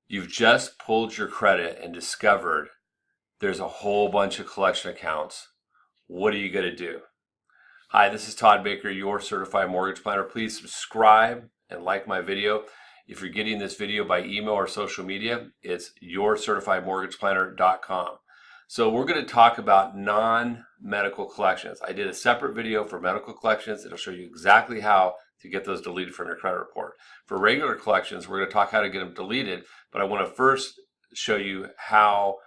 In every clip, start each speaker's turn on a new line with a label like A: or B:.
A: You've just pulled your credit and discovered there's a whole bunch of collection accounts. What are you going to do? Hi, this is Todd Baker, your certified mortgage planner. Please subscribe and like my video. If you're getting this video by email or social media, it's yourcertifiedmortgageplanner.com. So we're going to talk about non-medical collections. I did a separate video for medical collections. It'll show you exactly how to get those deleted from your credit report. For regular collections, we're going to talk how to get them deleted, but I want to first show you how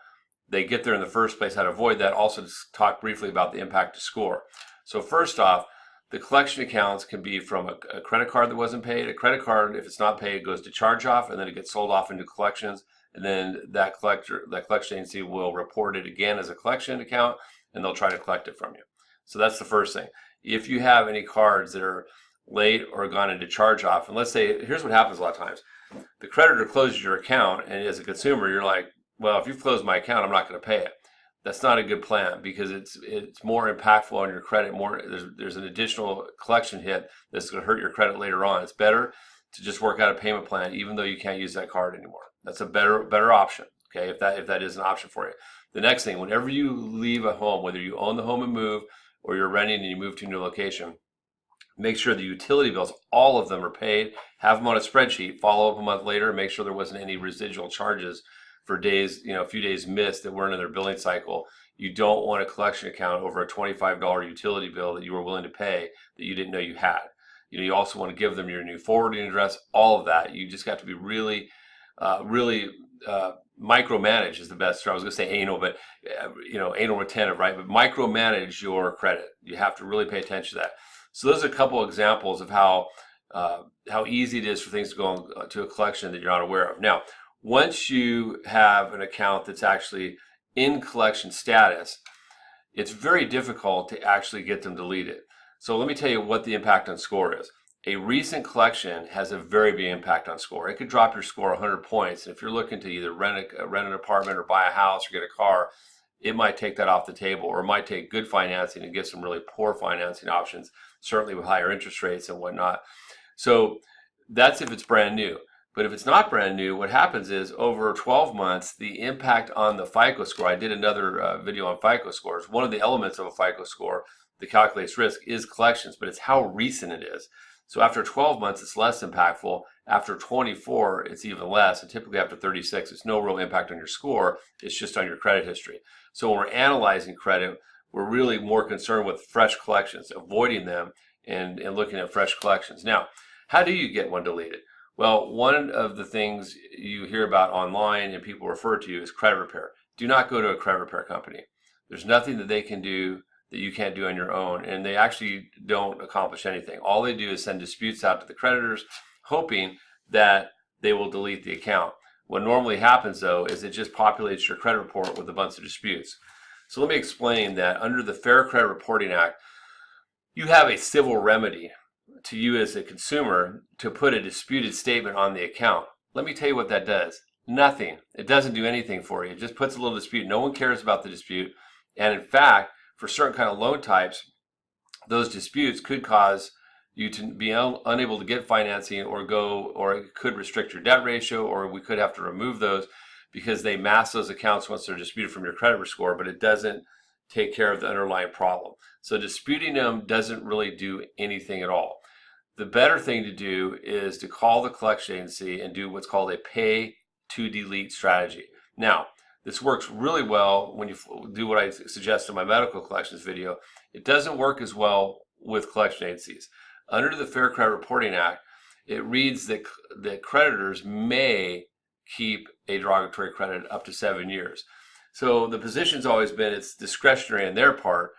A: they get there in the first place, how to avoid that. Also, just talk briefly about the impact to score. So first off, the collection accounts can be from a credit card that wasn't paid. A credit card, if it's not paid, goes to charge off, and then it gets sold off into collections. And then that collection agency will report it again as a collection account, and they'll try to collect it from you. So that's the first thing. If you have any cards that are late or gone into charge off, and let's say, here's what happens a lot of times. The creditor closes your account, and as a consumer, you're like, well, if you've closed my account, I'm not going to pay it. That's not a good plan, because it's more impactful on your credit. There's an additional collection hit that's going to hurt your credit later on. It's better to just work out a payment plan, even though you can't use that card anymore. That's a better option. Okay, if that is an option for you. The next thing, whenever you leave a home, whether you own the home and move, or you're renting and you move to a new location, make sure the utility bills, all of them, are paid. Have them on a spreadsheet. Follow up a month later and make sure there wasn't any residual charges for days, a few days missed that weren't in their billing cycle. You don't want a collection account over a $25 utility bill that you were willing to pay that you didn't know you had. You also want to give them your new forwarding address, all of that. You just got to be really micromanage is the best. I was going to say anal, but anal retentive, right? But micromanage your credit. You have to really pay attention to that. So those are a couple examples of how easy it is for things to go to a collection that you're not aware of. Now, once you have an account that's actually in collection status, it's very difficult to actually get them deleted. So let me tell you what the impact on score is. A recent collection has a very big impact on score. It could drop your score 100 points. And if you're looking to either rent an apartment or buy a house or get a car, it might take that off the table, or it might take good financing and get some really poor financing options, certainly with higher interest rates and whatnot. So that's if it's brand new. But if it's not brand new, what happens is over 12 months, the impact on the FICO score, I did another video on FICO scores. One of the elements of a FICO score that calculates risk is collections, but it's how recent it is. So after 12 months, it's less impactful. After 24, it's even less. And typically after 36, it's no real impact on your score. It's just on your credit history. So when we're analyzing credit, we're really more concerned with fresh collections, avoiding them and looking at fresh collections. Now, how do you get one deleted? Well, one of the things you hear about online and people refer to is credit repair. Do not go to a credit repair company. There's nothing that they can do that you can't do on your own, and they actually don't accomplish anything. All they do is send disputes out to the creditors, hoping that they will delete the account. What normally happens, though, is it just populates your credit report with a bunch of disputes. So let me explain that under the Fair Credit Reporting Act, you have a civil remedy to you as a consumer to put a disputed statement on the account. Let me tell you what that does. Nothing. It doesn't do anything for you. It just puts a little dispute. No one cares about the dispute. And in fact, for certain kind of loan types, those disputes could cause you to be unable to get financing or it could restrict your debt ratio, or we could have to remove those because they mask those accounts once they're disputed from your credit score, but it doesn't take care of the underlying problem. So disputing them doesn't really do anything at all. The better thing to do is to call the collection agency and do what's called a pay to delete strategy. Now, this works really well when you do what I suggest in my medical collections video. It doesn't work as well with collection agencies. Under the Fair Credit Reporting Act, it reads that creditors may keep a derogatory credit up to 7 years. So the position's always been it's discretionary on their part,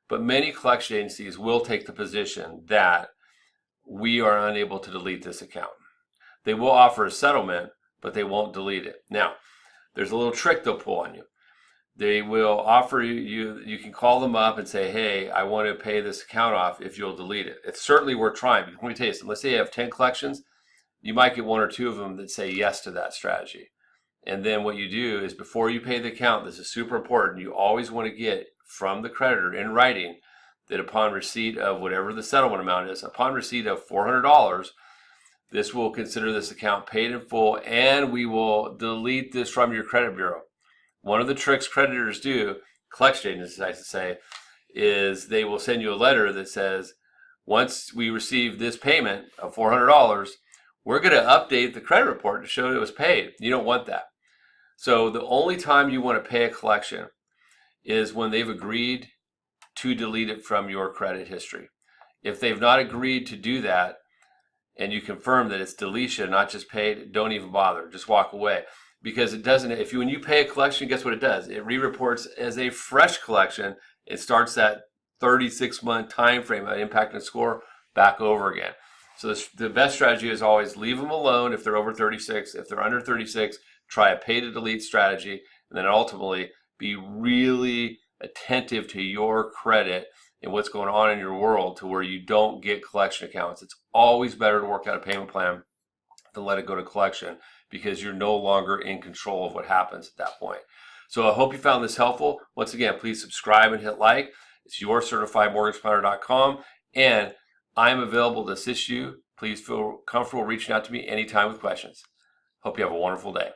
A: but many collection agencies will take the position that we are unable to delete this account. They will offer a settlement, but they won't delete it. Now, there's a little trick they'll pull on you. They will offer you can call them up and say, hey, I want to pay this account off if you'll delete it. It's certainly worth trying. But let me tell you something. Let's say you have 10 collections. You might get one or two of them that say yes to that strategy. And then what you do is before you pay the account, this is super important, you always want to get from the creditor in writing that upon receipt of whatever the settlement amount is, upon receipt of $400, this will consider this account paid in full, and we will delete this from your credit bureau. One of the tricks creditors do, collection agencies, I should say, is they will send you a letter that says, once we receive this payment of $400, we're going to update the credit report to show it was paid. You don't want that. So the only time you want to pay a collection is when they've agreed to delete it from your credit history. If they've not agreed to do that, and you confirm that it's deletion, not just paid, don't even bother. Just walk away. Because it doesn't, when you pay a collection, guess what it does? It re-reports as a fresh collection. It starts that 36-month time frame of impact and score back over again. So the best strategy is always leave them alone if they're over 36. If they're under 36, try a pay to delete strategy, and then ultimately be really attentive to your credit and what's going on in your world to where you don't get collection accounts. It's always better to work out a payment plan than let it go to collection, because you're no longer in control of what happens at that point. So I hope you found this helpful. Once again, please subscribe and hit like. It's yourcertifiedmortgageplanner.com, and I'm available to assist you. Please feel comfortable reaching out to me anytime with questions. Hope you have a wonderful day.